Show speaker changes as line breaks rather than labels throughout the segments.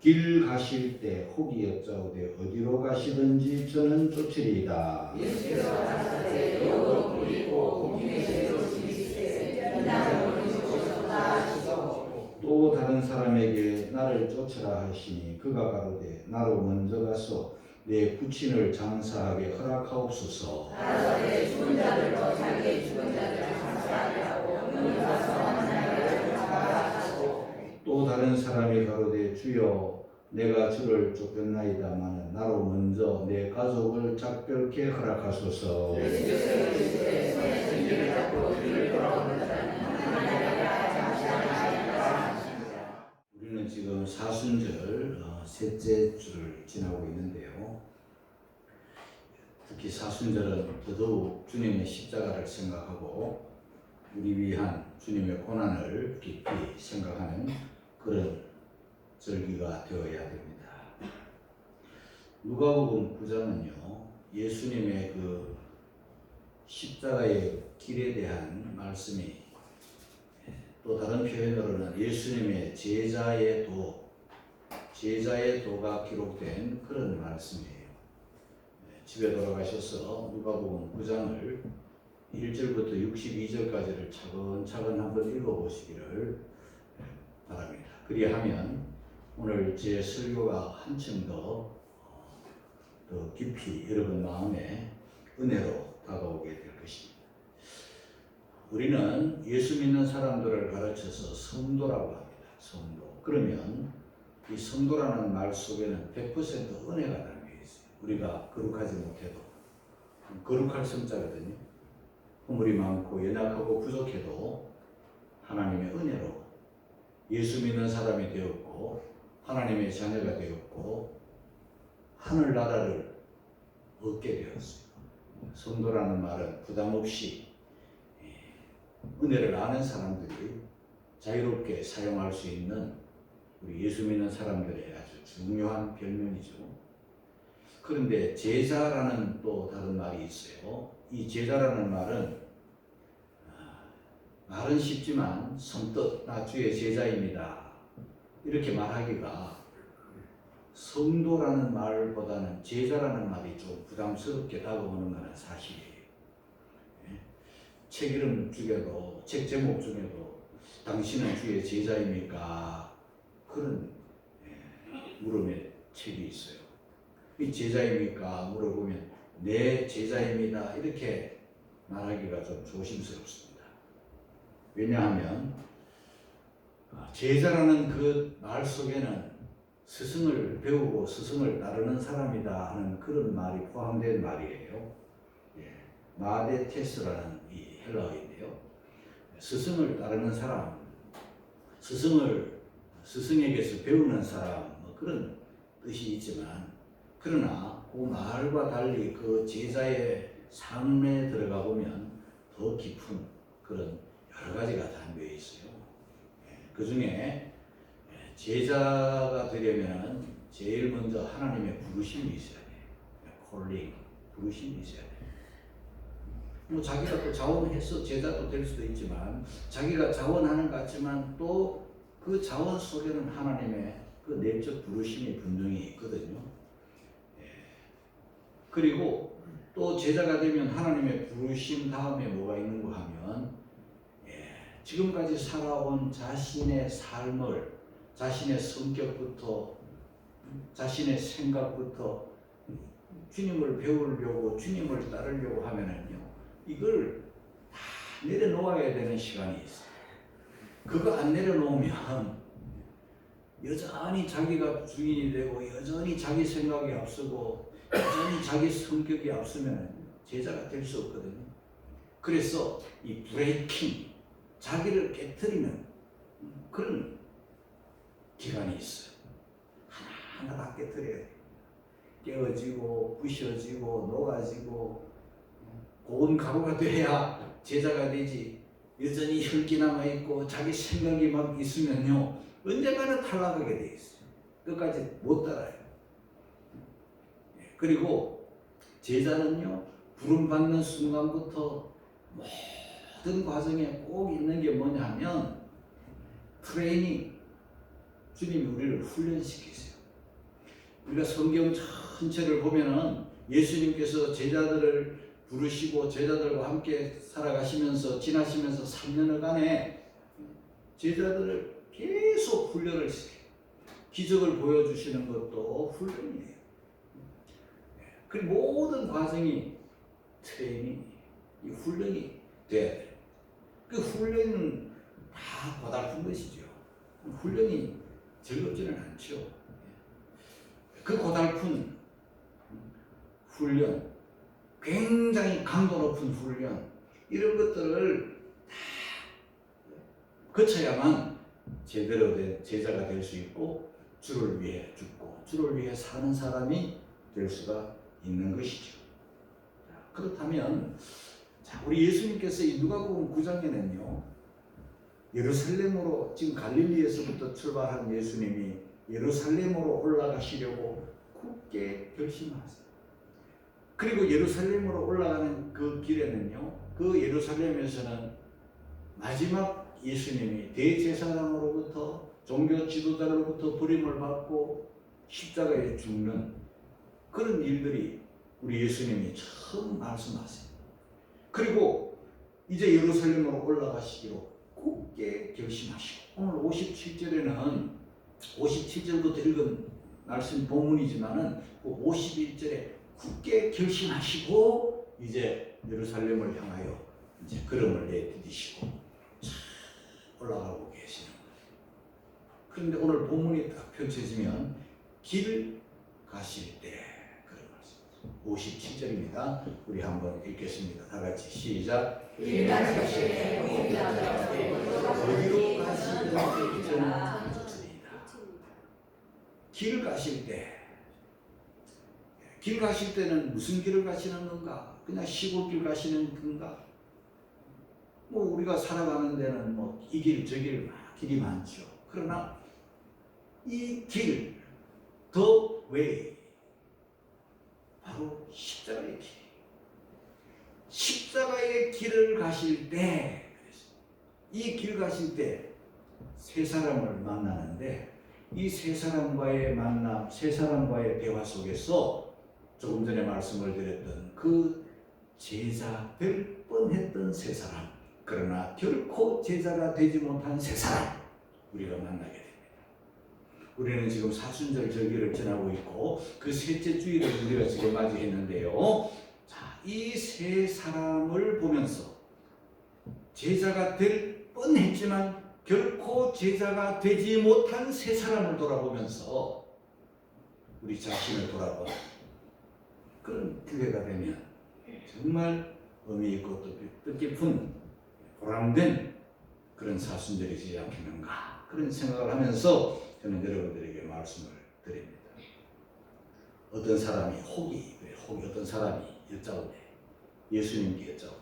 길 가실 때 혹이 여짜오되 어디로 가시든지 저는 쫓으리이다. 또 다른 사람에게 나를 쫓으라 하시니 그가 가로되 나로 먼저 가서 내 부친을 장사하게 허락하옵소서.
가서 내 죽은 자들로 자기의 죽은 자들을 장사하게 하고 눈이 가서 만나기를 허락하시고.
또 다른 사람이 가로되 주여 내가 주를 쫓겼나이다마는 나로 먼저 내 가족을 작별케 허락하소서. 우리는 지금 사순절 셋째 주를 지나고 있는데요. 특히 사순절은 더더욱 주님의 십자가를 생각하고 우리 위한 주님의 고난을 깊이 생각하는 그런 절기가 되어야 됩니다. 누가복음 9장은요 예수님의 그 십자가의 길에 대한 말씀이, 또 다른 표현으로는 예수님의 제자의 도가 기록된 그런 말씀이에요. 집에 돌아가셔서 누가복음 9장을 1절부터 62절까지를 차근차근 한번 읽어보시기를 바랍니다. 그리하면 오늘 제 설교가 한층 더 깊이 여러분 마음에 은혜로 다가오게 될 것입니다. 우리는 예수 믿는 사람들을 가르쳐서 성도라고 합니다. 성도. 그러면 이 성도라는 말 속에는 100% 은혜가 담겨 있어요. 우리가 거룩하지 못해도, 거룩할 성자거든요. 허물이 많고 연약하고 부족해도 하나님의 은혜로 예수 믿는 사람이 되었고 하나님의 자녀가 되었고 하늘나라를 얻게 되었어요. 성도라는 말은 부담 없이 은혜를 아는 사람들이 자유롭게 사용할 수 있는 우리 예수 믿는 사람들의 아주 중요한 별명이죠. 그런데 제자라는 또 다른 말이 있어요. 이 제자라는 말은 말은 쉽지만 선뜻 나 주의 제자입니다 이렇게 말하기가 성도라는 말보다는 제자라는 말이 좀 부담스럽게 다가오는 것은 사실이에요. 책 이름 중에도, 책 제목 중에도 당신은 주의 제자입니까? 그런 물음의 책이 있어요. 이 제자입니까? 물어보면 네 제자입니다 이렇게 말하기가 좀 조심스럽습니다. 왜냐하면 제자라는 그 말 속에는 스승을 배우고 스승을 따르는 사람이다 하는 그런 말이 포함된 말이에요. 마데테스라는 이 헬라어인데요. 스승을 따르는 사람, 스승에게서 배우는 사람, 뭐 그런 뜻이 있지만, 그러나 그 말과 달리 그 제자의 삶에 들어가 보면 더 깊은 그런 여러 가지가 담겨 있어요. 그 중에 제자가 되려면 제일 먼저 하나님의 부르심이 있어야 돼요. 콜링, 부르심이 있어야 돼요. 뭐 자기가 또 자원해서 제자도 될 수도 있지만 자기가 자원하는 것 같지만 또 그 자원 속에는 하나님의 그 내적 부르심이 분명히 있거든요. 그리고 또 제자가 되면 하나님의 부르심 다음에 뭐가 있는가 하면 지금까지 살아온 자신의 삶을, 자신의 성격부터 자신의 생각부터 주님을 배우려고 주님을 따르려고 하면은요 이걸 다 내려놓아야 되는 시간이 있어요. 그거 안 내려놓으면 여전히 자기가 주인이 되고 여전히 자기 생각이 앞서고 여전히 자기 성격이 앞서면 제자가 될 수 없거든요. 그래서 이 브레이킹, 자기를 깨트리는 그런 기간이 있어요. 하나하나 다 깨트려야 돼요. 깨어지고 부셔지고 녹아지고 고운 가루가 돼야 제자가 되지. 여전히 혈기 남아있고 자기 생각이 막 있으면요 언젠가는 탈락하게 돼 있어요. 끝까지 못 따라요. 그리고 제자는요 부름받는 순간부터 모든 과정에 꼭 있는 게 뭐냐면 트레이닝, 주님이 우리를 훈련시키세요. 우리가 성경 전체를 보면은 예수님께서 제자들을 부르시고 제자들과 함께 살아가시면서 지나시면서 3년여간에 제자들을 계속 훈련을 시켜요. 기적을 보여주시는 것도 훈련이에요. 그 모든 과정이 트레이닝, 이 훈련이 돼야 돼요. 그 훈련은 다 고달픈 것이죠. 훈련이 즐겁지는 않죠. 그 고달픈 훈련, 굉장히 강도 높은 훈련, 이런 것들을 다 거쳐야만 제대로 된 제자가 될 수 있고 주를 위해 죽고 주를 위해 사는 사람이 될 수가 있는 것이죠. 그렇다면 우리 예수님께서 이 누가복음 9장에는요, 예루살렘으로, 지금 갈릴리에서부터 출발한 예수님이 예루살렘으로 올라가시려고 굳게 결심하세요. 그리고 예루살렘으로 올라가는 그 길에는요, 그 예루살렘에서는 마지막 예수님이 대제사장으로부터, 종교 지도자로부터 버림을 받고 십자가에 죽는 그런 일들이 우리 예수님이 처음 말씀하세요. 그리고 이제 예루살렘으로 올라가시기로 굳게 결심하시고, 오늘 57절에는 57절부터 읽은 말씀 본문이지만은 그 51절에 굳게 결심하시고 이제 예루살렘을 향하여 이제 걸음을 내디디시고 올라가고 계시는 거예요. 그런데 오늘 본문이 딱 펼쳐지면 길 가실 때, 57절입니다. 우리 한번 읽겠습니다. 다 같이 시작.
길 가실 때
어디로 가시든지 저는 좋으리이다. 길 가실 때, 길 가실 때는 무슨 길을 가시는 건가? 그냥 시골길 가시는 건가? 뭐 우리가 살아가는 데는 뭐 이 길 저 길 길이 많죠. 그러나 이 길, the way, 바로 십자가의 길. 십자가의 길을 가실 때, 이 길 가실 때 세 사람을 만나는데, 이 세 사람과의 만남, 세 사람과의 대화 속에서 조금 전에 말씀을 드렸던 그 제자 될 뻔했던 세 사람, 그러나 결코 제자가 되지 못한 세 사람, 우리가 만나게 됩니다. 우리는 지금 사순절 절기를 지나고 있고 그 셋째 주일을 우리가 지금 맞이했는데요. 자, 이 세 사람을 보면서 제자가 될 뻔했지만 결코 제자가 되지 못한 세 사람을 돌아보면서 우리 자신을 돌아보는 그런 기회가 되면 정말 의미 있고 뜻깊은 보람된 그런 사순절이 되지 않겠는가, 그런 생각을 하면서 저는 여러분들에게 말씀을 드립니다. 어떤 사람이 혹이 어떤 사람이 여짜오되, 예수님께 여짜오되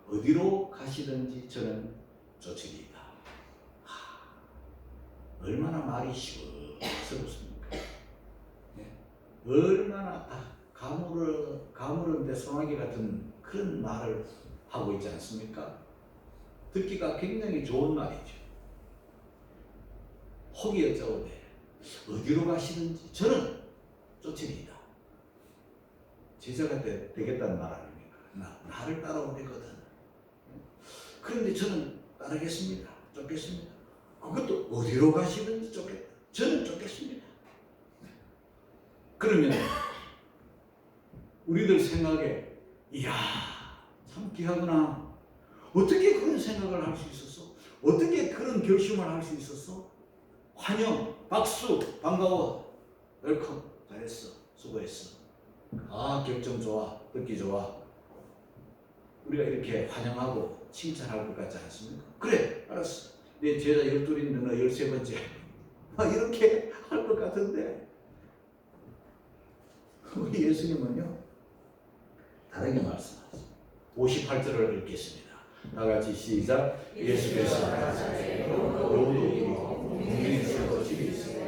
어디로 가시든지 저는 쫓으리이다. 얼마나 말이 시끄럽습니까? 네? 얼마나 가물은데 소나기 같은 그런 말을 하고 있지 않습니까? 듣기가 굉장히 좋은 말이죠. 혹이 여짜오되 어디로 가시든지 저는 쫓으리이다. 제자가 되겠다는 말 아닙니까? 나를 따라오거든. 그런데 저는 따르겠습니다. 쫓겠습니다. 그것도 어디로 가시든지 쫓겠다. 저는 쫓겠습니다. 그러면 우리들 생각에, 이야, 참 귀하구나. 어떻게 그런 생각을 할 수 있었어? 어떻게 그런 결심을 할 수 있었어? 환영, 박수, 반가워, 웰컴, 잘했어, 수고했어. 결정 좋아, 듣기 좋아. 우리가 이렇게 환영하고 칭찬할 것 같지 않습니까? 그래, 알았어. 내 제자 12인데 너 13번째. 이렇게 할 것 같은데, 우리 예수님은요, 다르게 말씀하세요. 58절을 읽겠습니다. 다 같이 시작. 예수께서 로도 이고 국민에서 집이 있으고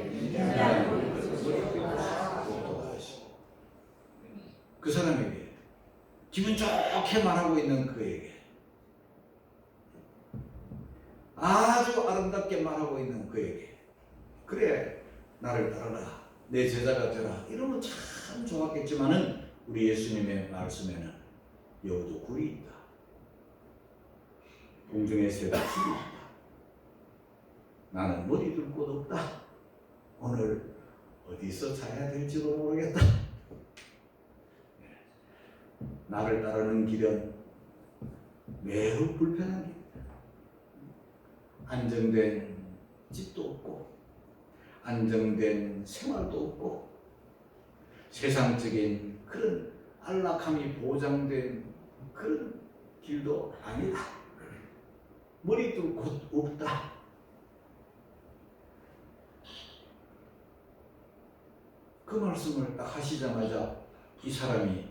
그 사람에게, 기분 좋게 말하고 있는 그에게, 아주 아름답게 말하고 있는 그에게, 그래 나를 따르라, 내 제자가 되라 이러면 참 좋았겠지만은 우리 예수님의 말씀에는 여우도 굴이 있다. 공중의 새가 줄이 있다. 나는 머리 둘 곳 없다. 오늘 어디서 자야 될지도 모르겠다. 나를 따르는 길은 매우 불편한 길이다. 안정된 집도 없고 안정된 생활도 없고 세상적인 그런 안락함이 보장된 그런 길도 아니다. 머리 둘 곳 없다. 그 말씀을 딱 하시자마자 이 사람이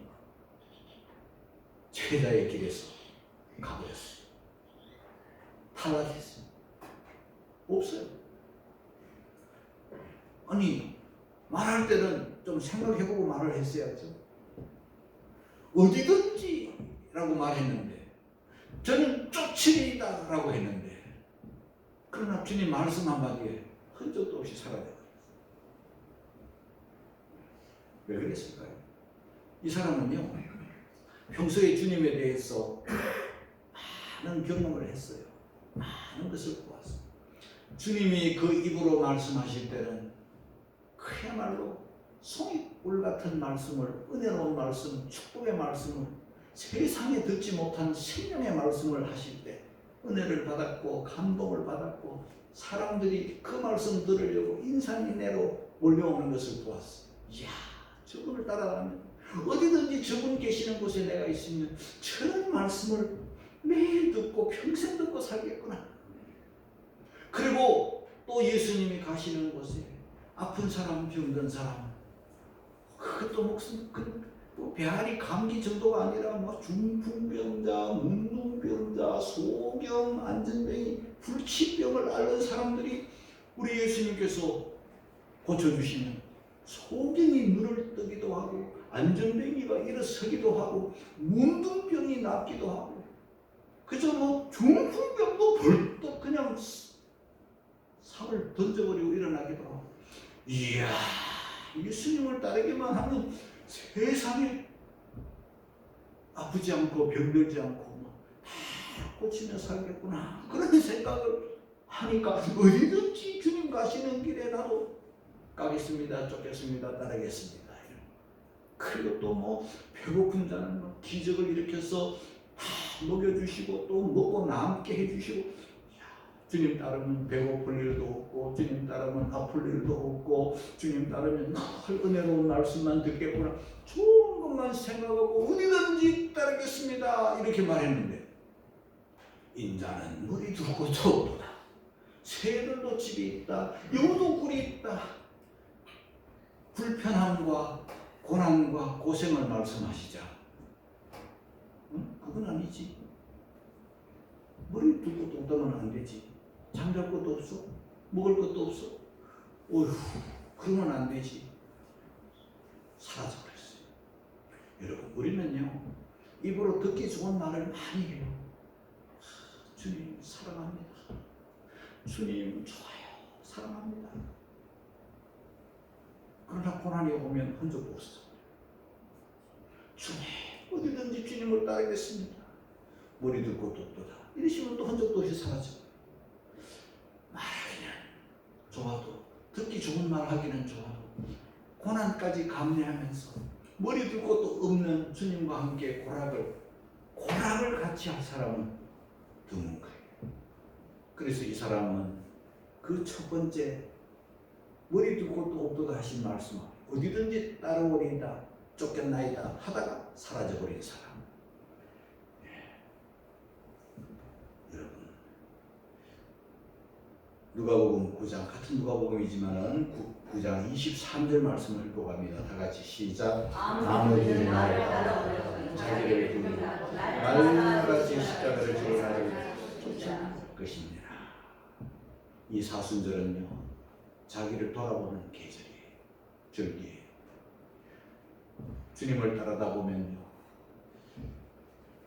제자의 길에서 가버렸어요. 탈락했어요. 없어요. 아니 말할 때는 좀 생각해보고 말을 했어야죠. 어디든지 라고 말했는데 저는 쫓으리이다 라고 했는데 그러나 주님 말씀 한마디에 흔적도 없이 사라져버렸어요. 왜 그랬을까요? 이 사람은요 평소에 주님에 대해서 많은 경험을 했어요. 많은 것을 보았어요. 주님이 그 입으로 말씀하실 때는 그야말로 송이꿀 같은 말씀을, 은혜로운 말씀, 축복의 말씀을, 세상에 듣지 못한 생명의 말씀을 하실 때 은혜를 받았고 감동을 받았고 사람들이 그 말씀 들으려고 인산인해로 몰려오는 것을 보았어요. 이야, 저분을 따라가면 어디든지 저분 계시는 곳에 내가 있으면 저런 말씀을 매일 듣고 평생 듣고 살겠구나. 그리고 또 예수님이 가시는 곳에 아픈 사람, 병든 사람, 그것도 목숨, 또 배앓이 감기 정도가 아니라 뭐 중풍병자, 문둥병자, 소경, 안전병이, 불치병을 앓는 사람들이 우리 예수님께서 고쳐주시면 소경이 눈을 뜨기도 하고 안전병이가 일어서기도 하고 문둥병이 낫기도 하고 그저 뭐 중풍병도 벌떡 그냥 삽을 던져버리고 일어나기도 하고 이야 예수님을 따르기만 하면 세상에 아프지 않고 병들지 않고 다 고치며 살겠구나 그런 생각을 하니까 어디든지 주님 가시는 길에 나도 가겠습니다 쫓겠습니다 따르겠습니다. 그리고 또 뭐 배고픈 자는 뭐 기적을 일으켜서 다 먹여주시고 또 먹고 남게 해주시고 주님 따르면 배고플 일도 없고 주님 따르면 아플 일도 없고 주님 따르면 늘 은혜로운 말씀만 듣겠구나 좋은 것만 생각하고 어디든지 따르겠습니다 이렇게 말했는데 인자는 물이 두 곳도 없도다 새들도 집이 있다 여우도 굴이 있다 불편함과 고난과 고생을 말씀하시자 그건 아니지 머리 두 곳도 없다면 안 되지 잠잘 것도 없어? 먹을 것도 없어? 어휴, 그러면 안 되지. 사라져버렸어요. 여러분, 우리는요, 입으로 듣기 좋은 말을 많이 해요. 주님, 사랑합니다. 주님, 좋아요. 사랑합니다. 그러나 고난이 오면 흔적도 없어. 주님, 어디든지 주님을 따르겠습니다. 머리 둘 곳도 없도다. 이러시면 또 흔적도 없이 사라져. 말하기는 좋아도 듣기 좋은 말 하기는 좋아도 고난까지 감내하면서 머리 둘 곳도 없는 주님과 함께 고락을 같이 할 사람은 드문 거예요. 그래서 이 사람은 그 첫 번째 머리 둘 곳도 없도다 하신 말씀 어디든지 따라오리이다 쫓겼나이다 하다가 사라져버린 사람. 누가복음 9장 같은 누가복음이지만은 9장 23절 말씀을 읽어갑니다. 다 같이 시작. 나머지 나를 따라오려 자기를 부리고 날마같이 십자가를 지고 나를 쫓아올 것입니다. 이 사순절은요 자기를 돌아보는 계절이에요. 절기예요. 주님을 따르다 보면요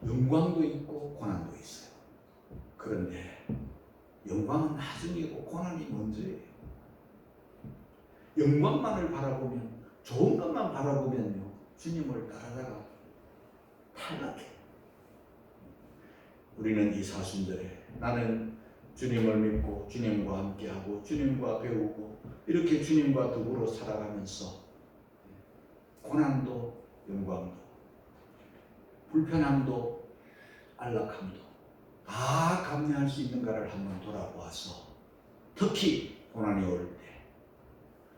영광도 있고 고난도 있어요. 그런데 영광은 나중이고 고난이 먼저예요. 영광만을 바라보면, 좋은 것만 바라보면요, 주님을 따라다가 탈락해. 우리는 이 사순절에 나는 주님을 믿고 주님과 함께하고 주님과 배우고 이렇게 주님과 더불어 살아가면서 고난도 영광도 불편함도 안락함도 다 감내할 수 있는가를 한번 돌아보아서, 특히 고난이 올 때,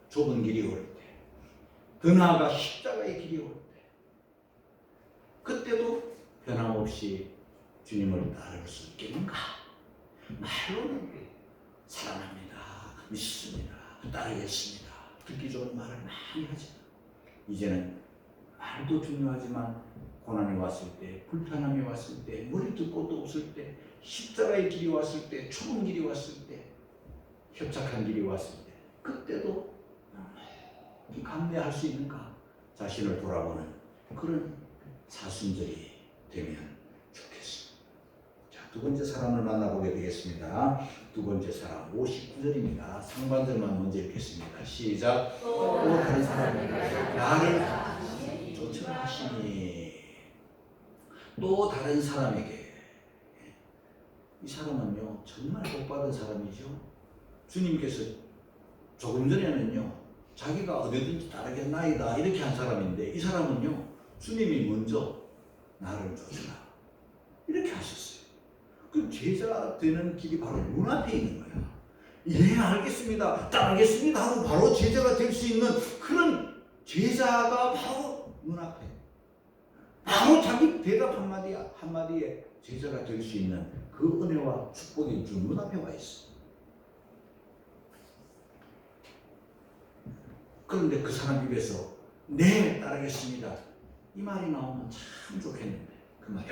좁은 길이 올 때, 더 나아가 십자가의 길이 올 때, 그때도 변함없이 주님을 따를 수 있겠는가? 말로는 사랑합니다, 믿습니다, 따르겠습니다, 듣기 좋은 말을 많이 하지만, 이제는 말도 중요하지만 고난이 왔을 때, 불편함이 왔을 때, 머리 뜯고 또 웃을 때, 십자가의 길이 왔을 때, 좁은 길이 왔을 때, 협착한 길이 왔을 때, 그때도 감내할 수 있는가? 자신을 돌아보는 그런 사순절이 되면 좋겠습니다. 자, 두 번째 사람을 만나보게 되겠습니다. 두 번째 사람 59절입니다. 상반절만 먼저 읽겠습니다. 시작. 또 다른 사람이 나를 조처하시니. 또 다른 사람에게, 이 사람은요 정말 복받은 사람이죠. 주님께서 조금 전에는요 자기가 어디든지 따르겠나이다 이렇게 한 사람인데, 이 사람은요 주님이 먼저 나를 조처라 이렇게 하셨어요. 그 제자 되는 길이 바로 눈앞에 있는 거야. 예, 알겠습니다, 따르겠습니다 하고 바로 제자가 될 수 있는 그런 제자가 바로 눈앞에, 바로 자기 대답 한마디에 제자가 될 수 있는 그 은혜와 축복이 주 눈앞에 와 있어. 그런데 그 사람 입에서 네, 따르겠습니다 이 말이 나오면 참 좋겠는데, 그 말이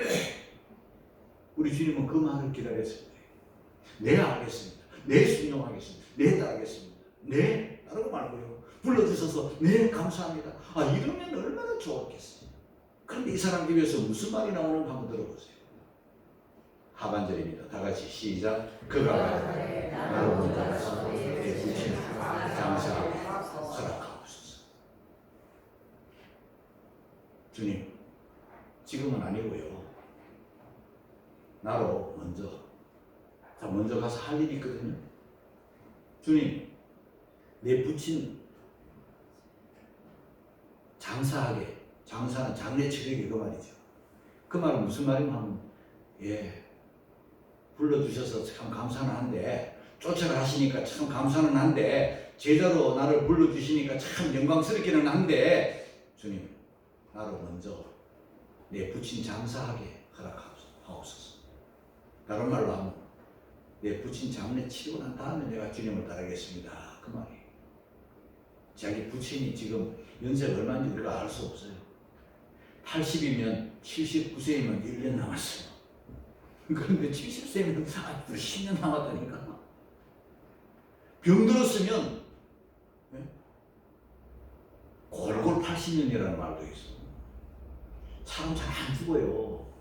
우리 주님은 그 말을 기다렸을 때 네, 알겠습니다, 네, 순종하겠습니다, 네, 따르겠습니다, 네, 따르고 말고요, 불러주셔서 네, 감사합니다, 이러면 얼마나 좋았겠어요. 그런데 이 사람 입에서 무슨 말이 나오는가 한번 들어보세요. 하반절입니다. 다 같이 시작. 그가 나로 먼저 가서 내 부친을 장사하게 허락하옵소서. 주님, 지금은 아니고요, 나로 먼저 가서 할 일이 있거든요. 주님, 내 부친 장사하게, 장사는 장례 치르기 그 말이죠. 그 말은 무슨 말이냐면, 예, 불러주셔서 참 감사는 한데, 쫓아라 하시니까 참 감사는 한데, 제자로 나를 불러주시니까 참 영광스럽기는 한데, 주님, 나로 먼저 내 부친 장사하게 허락하옵소서. 다른 말로 하면 내 부친 장례 치르고 난 다음에 내가 주님을 따르겠습니다, 그 말이에요. 자기 부친이 지금 연세가 얼마인지 우리가 알 수 없어요. 80이면 79세이면 1년 남았어요. 그런데 70세면 아직도 10년 남았다니까. 병들었으면 골골 80년이라는 말도 있어. 사람 잘 안 죽어요.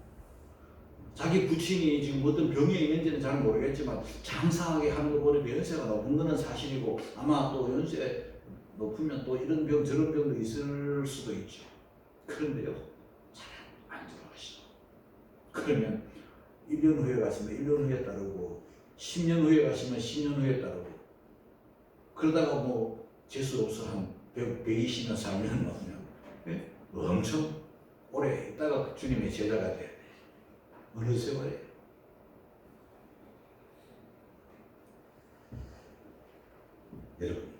자기 부친이 지금 어떤 병에 있는지는 잘 모르겠지만 장사하게 하는 거 보니까 연세가 높은 거는 사실이고, 아마 또 연세 높으면 또 이런 병 저런 병도 있을 수도 있죠. 그런데요 잘 안 들어가시죠. 그러면 1년 후에 가시면 1년 후에 따르고, 10년 후에 가시면 10년 후에 따르고, 그러다가 뭐 재수 없어 한 120년 살면 엄청 오래 있다가 주님의 제자가 돼야 돼. 어느 세월에. 여러분,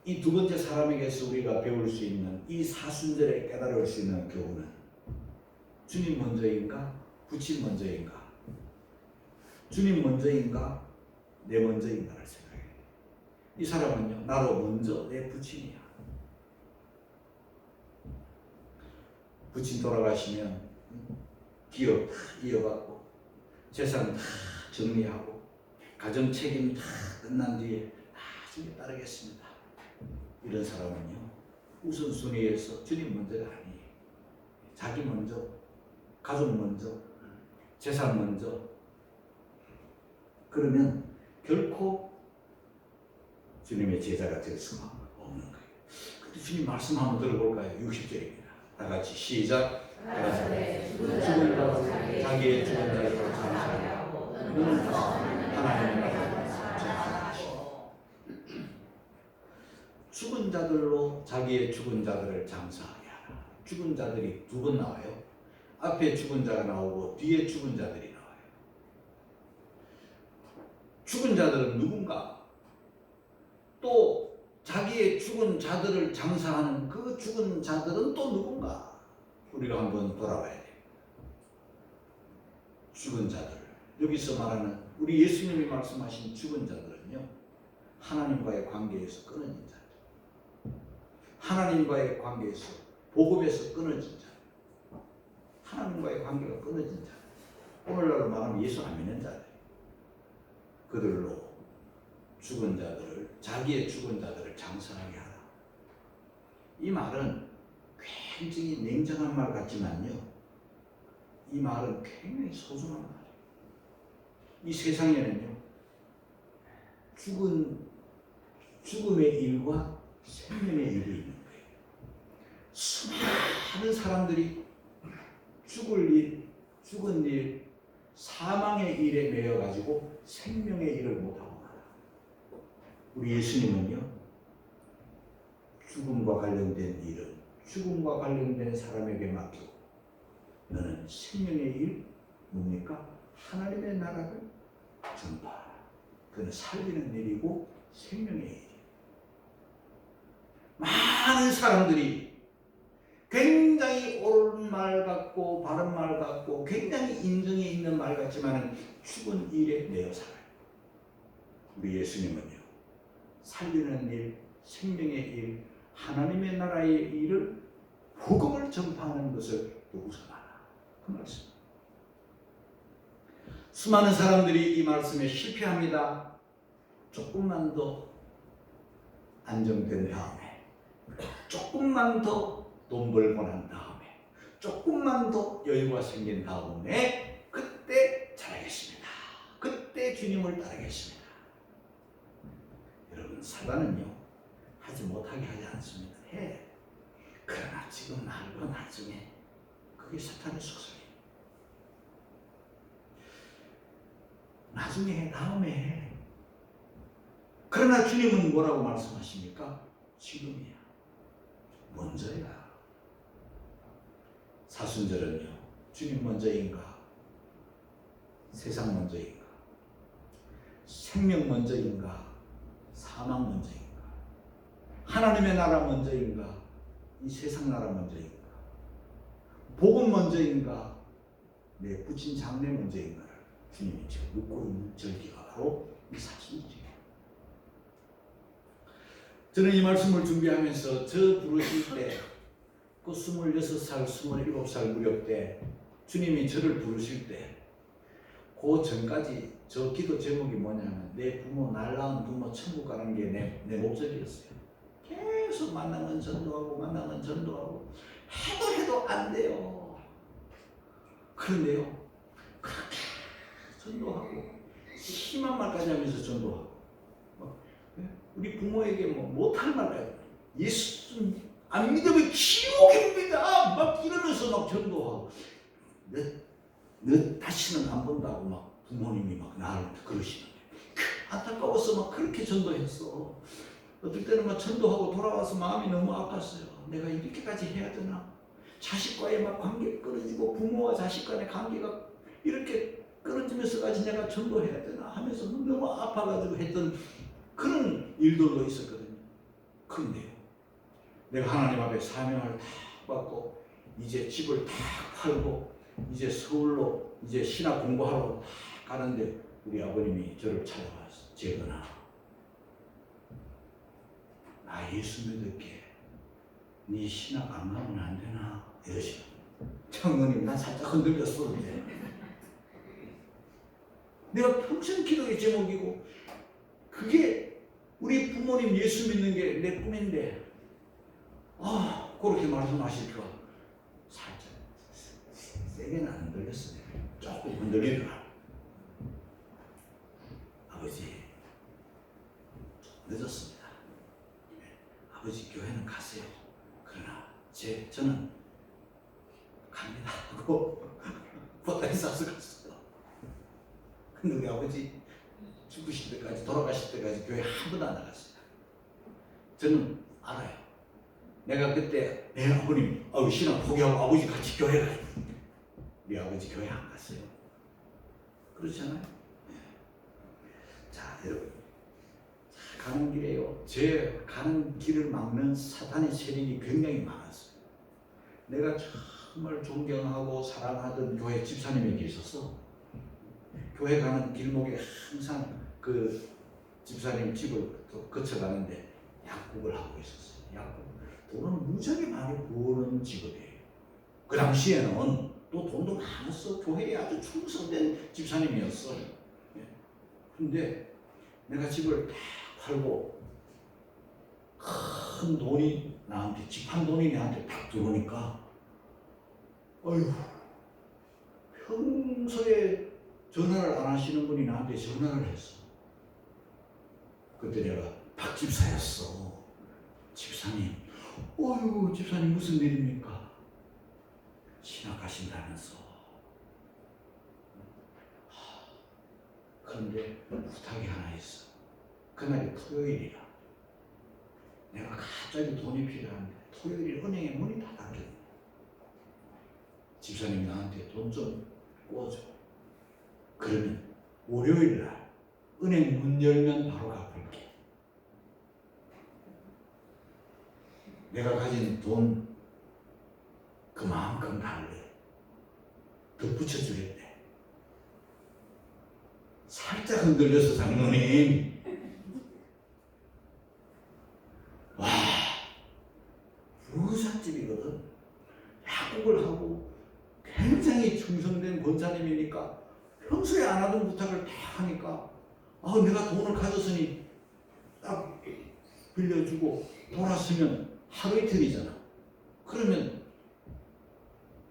이 두 번째 사람에게서 우리가 배울 수 있는, 이 사순절에 깨달을 수 있는 교훈은, 주님 먼저인가 부친 먼저인가, 주님 먼저인가 내 먼저인가를 생각해요. 이 사람은요 나로 먼저 내 부친이야. 부친 돌아가시면 기업 다 이어받고 재산 다 정리하고 가정 책임 다 끝난 뒤에 나중에 따르겠습니다. 이런 사람은요 우선순위에서 주님 먼저가 아니에요. 자기 먼저, 가족 먼저, 재산 먼저. 그러면 결코 주님의 제자가 될 수가 없는 거예요. 근데 주님 말씀 한번 들어볼까요? 60절입니다. 다 같이 시작. 죽은 자들 자기의 죽은 자를 장사하게 하고 너는 하나님의 나라를 장사하시고. 죽은 자들로 자기의 죽은 자들을 장사하게 하라. 죽은 자들이 두 번 나와요. 앞에 죽은 자가 나오고 뒤에 죽은 자들이 나와요. 죽은 자들은 누군가? 또 자기의 죽은 자들을 장사하는 그 죽은 자들은 또 누군가? 우리가 한번 돌아봐야 돼요. 죽은 자들. 여기서 말하는 우리 예수님이 말씀하신 죽은 자들은요, 하나님과의 관계에서 끊어진 자들. 하나님과의 관계에서, 복음에서 끊어진 자들. 하나님과의 관계가 끊어진 자들. 오늘날로 말하면 예수 안 믿는 자들. 그들로 죽은 자들을, 자기의 죽은 자들을 장사하게 하라. 이 말은 굉장히 냉정한 말 같지만요, 이 말은 굉장히 소중한 말이에요. 이 세상에는요, 죽음의 일과 생명의 일이 있는 거예요. 수많은 사람들이 죽을 일, 죽은 일, 사망의 일에 매여가지고 생명의 일을 못하고 말아요. 우리 예수님은요, 죽음과 관련된 일은 죽음과 관련된 사람에게 맡기고, 너는 생명의 일, 뭡니까? 하나님의 나라를 전파하라. 그는 살리는 일이고 생명의 일이에요. 많은 사람들이 굉장히 옳은 말 같고 바른 말 같고 굉장히 인정이 있는 말 같지만 죽은 일에 매여 살아요. 우리 예수님은요, 살리는 일, 생명의 일, 하나님의 나라의 일을, 복음을 전파하는 것을 우선하라. 그 말씀. 수많은 사람들이 이 말씀에 실패합니다. 조금만 더 안정된 다음에, 조금만 더 돈 벌고 난 다음에, 조금만 더 여유가 생긴 다음에 그때 잘하겠습니다. 그때 주님을 따르겠습니다. 여러분, 사단은요, 하지 못하게 하지 않습니다. 해. 그러나 지금 말고 나중에, 그게 사탄의 속성이에요. 나중에 해, 다음에 해. 그러나 주님은 뭐라고 말씀하십니까? 지금이야. 먼저야. 사순절은요, 주님 먼저인가? 세상 먼저인가? 생명 먼저인가? 사망 먼저인가? 하나님의 나라 먼저인가? 이 세상 나라 먼저인가? 복음 먼저인가? 내 부친 장래 먼저인가를 주님이 지금 묻고 있는 절기가 바로 이 사순절이에요. 저는 이 말씀을 준비하면서 저 부르실 때, 그 26살, 27살 무렵 때 주님이 저를 부르실 때, 그 전까지 저 기도 제목이 뭐냐면, 내 부모, 날 낳은 부모 천국 가는 게 내 목적이었어요. 계속 만나면 전도하고 만나면 전도하고 해도 안 돼요. 그런데요, 그렇게 전도하고 심한 말까지 하면서 전도하고, 우리 부모에게 뭐 못할 말까지, 예수 안 믿으면 지옥입니다 막 이러면서 막 전도하고, 너 다시는 안 본다고 막 부모님이 막 나를 그러시는데, 안타까워서 막 그렇게 전도했어. 어떨 때는 막 전도하고 돌아와서 마음이 너무 아팠어요. 내가 이렇게까지 해야 되나? 자식과의 막 관계 끊어지고, 부모와 자식 간의 관계가 이렇게 끊어지면서까지 내가 전도해야 되나 하면서 너무 아파가지고 했던 그런 일들도 있었거든요. 그런데요, 내가 하나님 앞에 사명을 다 받고 이제 집을 다 팔고 이제 서울로 이제 신학 공부하러 다 가는데, 우리 아버님이 저를 찾아와서, 재건아, 나 예수 믿을게. 네 신학 안 가면 안 되나? 이러시고. 장로님, 난 살짝 흔들렸어. 이제. 내가 평생 기도의 제목이고, 그게 우리 부모님 예수 믿는 게 내 꿈인데, 그렇게 말씀하실까? 살짝 세게는 안 흔들렸어요. 조금 흔들리더라. 아버지, 늦었습니다. 아버지 교회는 갔어요. 그러나 저는 갑니다 하고 보따리 싸서 갔어요. 근데 우리 아버지 죽으실 때까지, 돌아가실 때까지 교회 한 번도 안 나갔어요. 저는 알아요. 내가 그때 내 아버님 신앙 포기하고 아버지 같이 교회 가요. 우리 아버지 교회 안 갔어요. 그렇잖아요. 네. 자, 여러분, 가는 길에요, 제 가는 길을 막는 사탄의 세력이 굉장히 많았어요. 내가 정말 존경하고 사랑하던 교회 집사님에게 있어서 교회 가는 길목에 항상 그 집사님 집을 거쳐가는데 약국을 하고 있었어요. 약국. 돈은 무지하게 많이 버는 직업이에요. 그 당시에는 또 돈도 많았어. 교회에 아주 충성된 집사님이었어. 근데 내가 집을 다 팔고 큰 돈이 나한테, 집한 돈이 나한테 딱 들어오니까 어휴, 평소에 전화를 안 하시는 분이 나한테 전화를 했어. 그때 내가 박 집사였어. 집사님, 어휴, 집사님 무슨 일입니까? 신학하신다면서. 그런데 부탁이 하나 있어. 그날이 토요일이라. 내가 갑자기 돈이 필요한데 토요일 은행에 문이 다 닫혔네. 집사님 나한테 돈 좀 꿔줘. 그러면 월요일 날 은행 문 열면 바로 갚을게. 내가 가진 돈 그만큼 달래. 덧붙여 주겠대. 살짝 흔들려서 장로님. 와, 부잣집이거든. 약국을 하고 굉장히 충성된 권사님이니까 평소에 안 하던 부탁을 다 하니까 내가 돈을 가졌으니 딱 빌려주고 돌았으면 하루 이틀이잖아. 그러면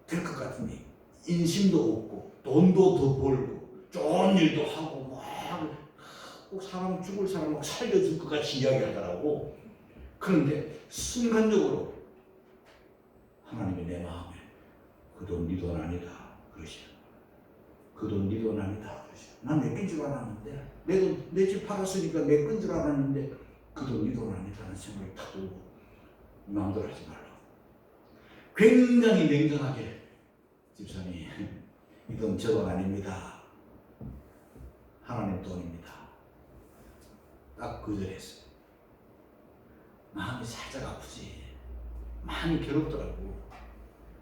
될 것 같은데 인심도 없고 돈도 더 벌고 좋은 일도 하고 꼭 사람 죽을 사람 막 살려줄 것 같이 이야기하더라고. 그런데 순간적으로 하나님이 내 마음에 그 돈 네 돈 아니다 그러시오. 그 돈 네 돈 아니다 그러시오. 난 내 건 줄 알았는데 내 돈, 내 집 팔았으니까 내 건 줄 알았는데 그 돈 네 돈 아니다는 생각이 탁 들고 마음대로 하지 말라고. 굉장히 냉정하게 집사님 이 돈 저 돈 아닙니다. 하나님 돈입니다. 딱 거절했어요. 마음이 살짝 아프지. 많이 괴롭더라고.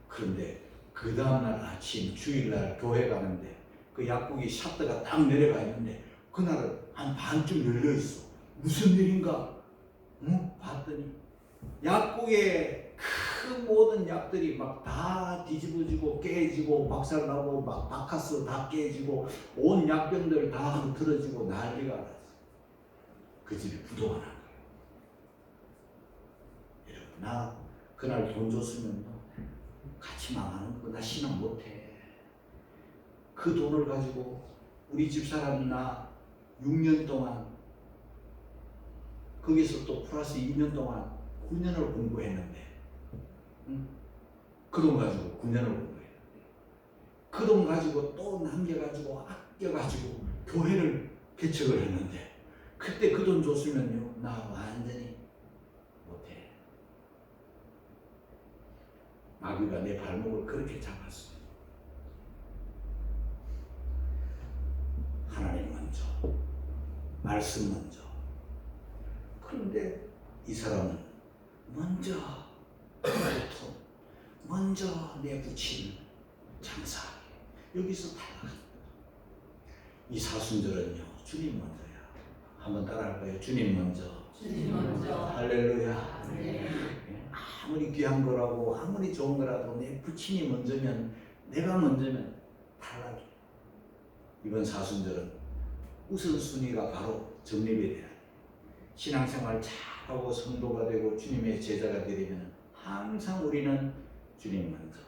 그런데 그 다음날 아침 주일날 교회 가는데 그 약국이 샷터가 딱 내려가 있는데 그날은 한 반쯤 열려 있어. 무슨 일인가? 봤더니 약국에 그 모든 약들이 막 다 뒤집어지고 깨지고 박살나고 막 바카스 다 깨지고 온 약병들 다 흐트러지고 난리가 났어. 그 집이 부도가 난 거야. 여러분, 나 그날 돈 줬으면 같이 망하는 거. 나 신앙 못해. 그 돈을 가지고 우리 집사람 나 6년 동안 거기서 또 플러스 2년 동안 9년을 공부했는데 그 돈 가지고 9년을 공부했는데 그 돈 가지고 또 남겨가지고 아껴가지고 교회를 개척을 했는데 그때 그 돈 줬으면요 나 완전히 못해. 마귀가 내 발목을 그렇게 잡았어. 하나님 먼저, 말씀 먼저. 그런데 이 사람은 먼저 내 부친 장사하게. 여기서 탈락합니다. 이 사순절은요 주님 먼저야. 한번 따라할까요? 주님 먼저.
주님 먼저.
할렐루야.
네.
아무리 귀한 거라고 아무리 좋은 거라도 내 부친이 먼저면, 내가 먼저면 탈락이야. 이번 사순절은 우선순위가 바로 정립이 돼야 돼. 신앙생활 잘하고 성도가 되고 주님의 제자가 되려면 항상 우리는 주님 먼저,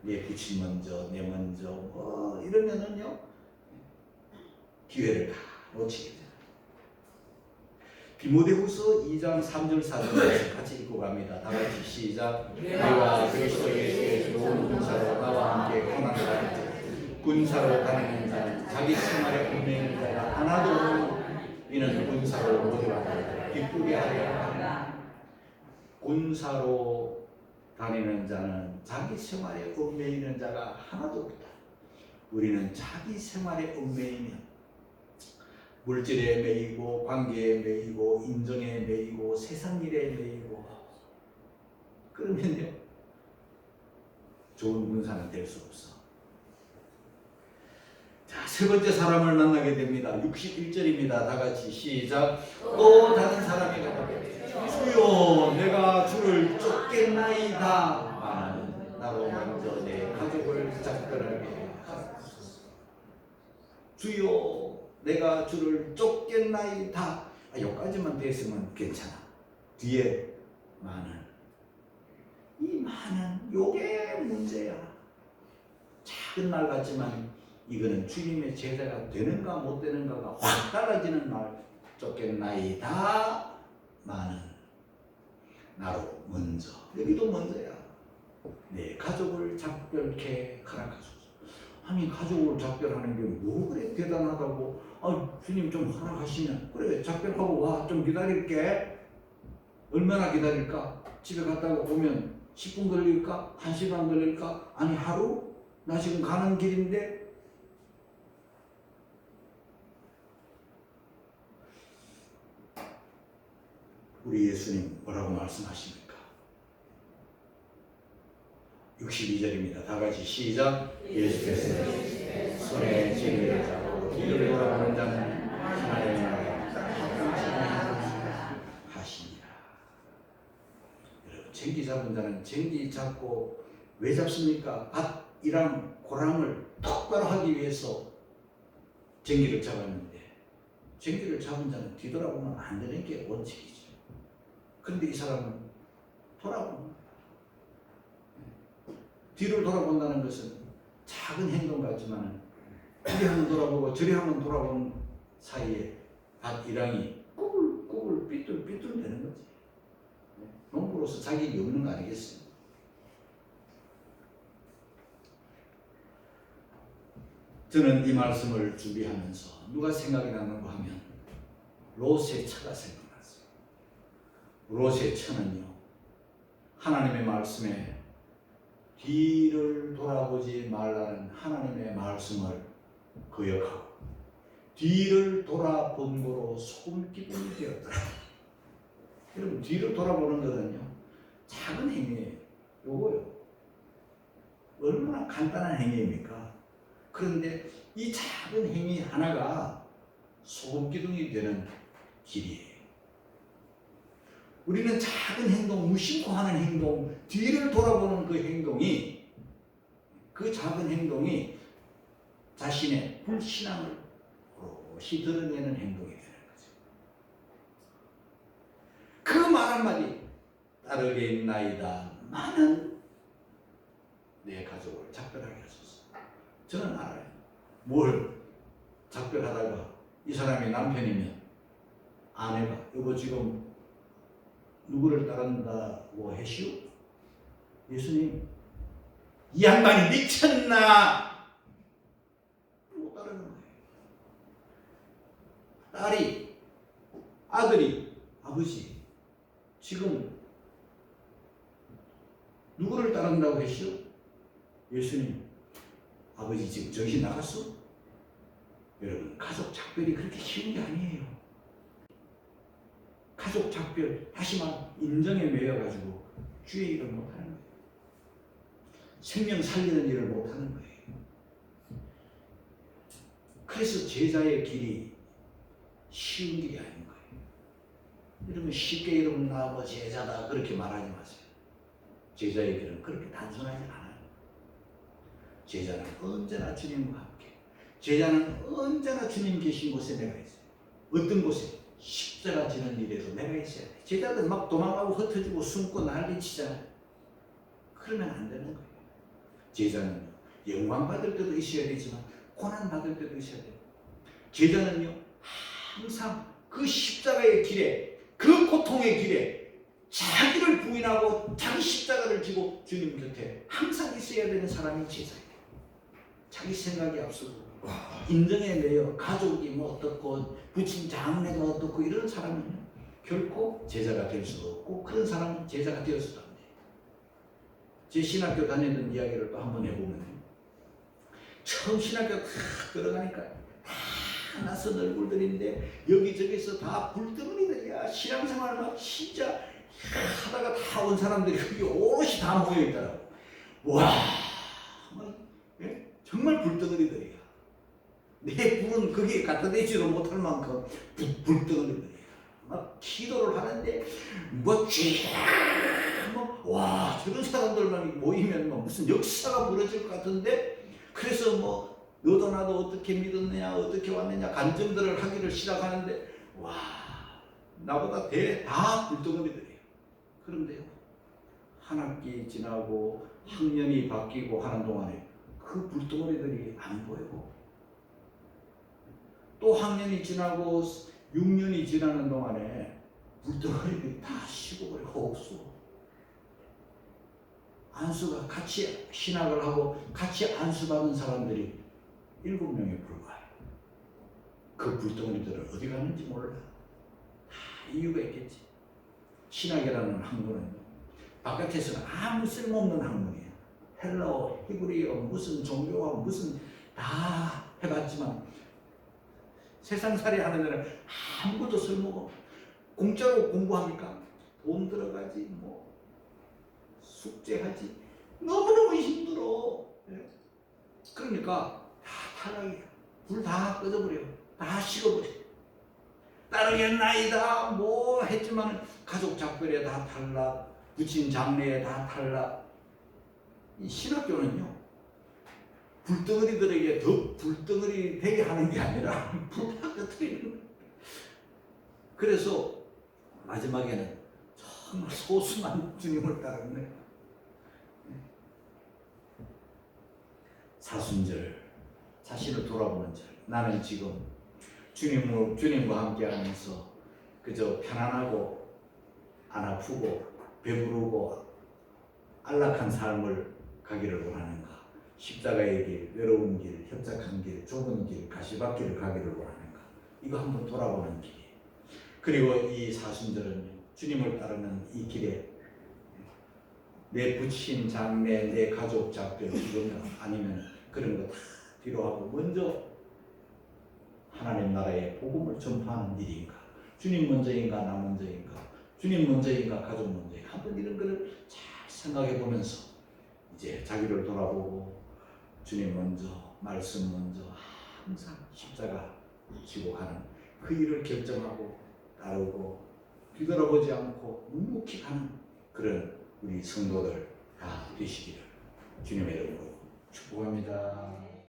내 부친 먼저, 내 먼저 이러면은요 기회를 다 놓치게 돼요. 디모데후서 2장 3절 4절 같이 읽고 갑니다. 다 같이 시작. 내가 그리스도 예수의 좋은 군사로 나와 함께 고난을 받을 군사로 다니는 자는 자기 생활에 얽매이는 자가 하나도 없는 이는 군사로 모두가 기쁘게 하려 합니다. 군사로 다니는 자는 자기 생활에 얽매이는 자가 하나도 없다. 우리는 자기 생활에 얽매이면 물질에 매이고 관계에 매이고 인정에 매이고 세상 일에 매이고 그러면요 좋은 군사는 될 수 없어. 자, 세 번째 사람을 만나게 됩니다. 61절입니다. 다 같이 시작. 또 다른 사람이 가로되 주여 내가 주를 쫓겠나이다. 나로 먼저 내 가족을 작별하게 하소서. 주여 내가 주를 쫓겠나이다. 여기까지만 됐으면 괜찮아. 뒤에 많은 이 많은 요게 문제야. 작은 말 같지만 이거는 주님의 제자가 되는가 못 되는가가 확 달라지는 말. 쫓겠나이다. 많은 나로 먼저. 여기도 먼저야. 내 가족을 작별케 허락하소서. 아니 가족을 작별하는 게 뭐 그래 대단하다고. 주님 좀 허락하시면 그래 작별하고 와. 좀 기다릴게. 얼마나 기다릴까? 집에 갔다가 오면 10분 걸릴까? 1시간 걸릴까? 아니 하루? 나 지금 가는 길인데. 우리 예수님 뭐라고 말씀하십니까? 62절입니다. 다 같이 시작. 예수께서 손에 쟁기를 잡고 뒤를 돌아보는 자는 하나님의 나라에 하시니라. 여러분 쟁기 잡은 자는 쟁기 잡고 왜 잡습니까? 밭이랑 고랑을 똑바로 하기 위해서 쟁기를 잡았는데 쟁기를 잡은 자는 뒤돌아보면 안 되는 게 원칙이죠. 그런데 이 사람은 돌아보는 거예요. 뒤를 돌아본다는 것은 작은 행동 같지만 이리 한번 돌아보고 저리 한번 돌아보는 사이에 밭이랑이 꾸불꾸불 삐뚤삐뚤 되는 거지. 농부로서 자격이 없는 거 아니겠어요? 저는 이 말씀을 준비하면서 누가 생각이 나는가 하면 롯의 처가 생각났어요. 롯의 처는요 하나님의 말씀에 뒤를 돌아보지 말라는 하나님의 말씀을 거역하고 뒤를 돌아본 거로 소금 기둥이 되었더라. 여러분 뒤를 돌아보는 거는요 작은 행위예요. 요거요. 얼마나 간단한 행위입니까? 그런데 이 작은 행위 하나가 소금 기둥이 되는 길이에요. 우리는 작은 행동, 무심코 하는 행동, 뒤를 돌아보는 그 행동이, 그 작은 행동이 자신의 불신앙을 오롯이 드러내는 행동이 되는 거죠. 그 말 한마디, 따르겠나이다. 많은 내 가족을 작별하게 하소서. 저는 알아요. 뭘 작별하다가 이 사람이 남편이면 아내가 이거 지금 누구를 따른다고 해시오? 예수님, 이 양반이 미쳤나? 못 따르는 거예요. 딸이, 아들이, 아버지, 지금 누구를 따른다고 해시오? 예수님, 아버지 지금 정신 나갔어? 여러분, 가족 작별이 그렇게 쉬운 게 아니에요. 가족 작별, 다시 말 인정에 매여가지고 주의 일을 못하는 거예요. 생명 살리는 일을 못하는 거예요. 그래서 제자의 길이 쉬운 길이 아닌 거예요. 여러분 쉽게 여러분 나 뭐 제자다 그렇게 말하지 마세요. 제자의 길은 그렇게 단순하지 않아요. 제자는 언제나 주님과 함께, 제자는 언제나 주님 계신 곳에 내가 있어요. 어떤 곳에? 십자가 지는 일에도 내가 있어야 돼. 제자들 막 도망가고 흩어지고 숨고 난리치잖아요. 그러면 안 되는 거예요. 제자는 영광 받을 때도 있어야 되지만 고난 받을 때도 있어야 돼요. 제자는요 항상 그 십자가의 길에 그 고통의 길에 자기를 부인하고 자기 십자가를 지고 주님 곁에 항상 있어야 되는 사람이 제자예요. 자기 생각이 앞서고 인정에 매여 가족이 뭐 어떻고 부친 장래가 어떻고 이런 사람은 결코 제자가 될 수도 없고 그런 사람은 제자가 되어서도 안 돼요. 제 신학교 다니던 이야기를 또 한번 해보면 처음 신학교 딱 들어가니까 다 낯선 얼굴들인데 여기저기서 다 불덩어리들이야. 신앙생활 막 진짜 하다가 다 온 사람들이 거기 오롯이 다 모여있더라고. 와, 정말 불덩어리들이야. 내 불은 거기에 갖다 대지도 못할 만큼 불덩어리들이야. 막 기도를 하는데 와 저런 사람들만 모이면 뭐 무슨 역사가 벌어질 것 같은데 그래서 뭐 너도 나도 어떻게 믿었느냐 어떻게 왔느냐 간증들을 하기를 시작하는데 와 나보다 다 불덩어리들이에요. 그런데요 한 학기 지나고 학년이 바뀌고 하는 동안에 그 불덩어리들이 안 보이고 또 학년이 지나고 6년이 지나는 동안에 불덩어리들이 다 식어버리고 없어. 안수가 같이 신학을 하고 같이 안수받은 사람들이 7명에 불과해. 그 불덩어리들은 어디 갔는지 몰라. 다 이유가 있겠지. 신학이라는 학문은 바깥에서는 아무 쓸모없는 학문이에요. 헬라어, 히브리어, 무슨 종교와 무슨 다 해봤지만 세상살이 하는 데는 아무것도 쓸모가 없어. 공짜로 공부합니까? 돈 들어가지 뭐 숙제하지 너무너무 힘들어. 그러니까 다 탈락이야. 불 다 꺼져버려. 다 식어버려. 따르겠나이다 뭐 했지만 가족 작별에 다 탈락, 부친 장래에 다 탈락. 이 신학교는요 불덩어리들에게 더 불덩어리 되게 하는 게 아니라 불 다 꺼뜨리는. 그래서 마지막에는 정말 소수만 주님을 따르네. 사순절, 자신을 돌아보는 절. 나는 지금 주님과 함께하면서 그저 편안하고 안 아프고 배부르고 안락한 삶을 가기를 원하는가? 십자가의 길, 외로운 길, 협착한 길, 좁은 길, 가시밭길을 가기를 원하는가? 이거 한번 돌아보는 길이에요. 그리고 이 사순절은 주님을 따르는 이 길에 내 부친 장래, 내 가족 작별 이런 거 아니면 그런 거 다 뒤로 하고 먼저 하나님 나라의 복음을 전파하는 일인가? 주님 먼저인가 나 먼저인가? 주님 먼저인가 가족 먼저인가? 한번 이런 거를 잘 생각해 보면서 이제 자기를 돌아보고 주님 먼저, 말씀 먼저 항상 십자가 지고 가는 그 일을 결정하고 따르고 뒤돌아보지 않고 묵묵히 가는 그런 우리 성도들 다 되시기를 주님의 이름으로 축복합니다.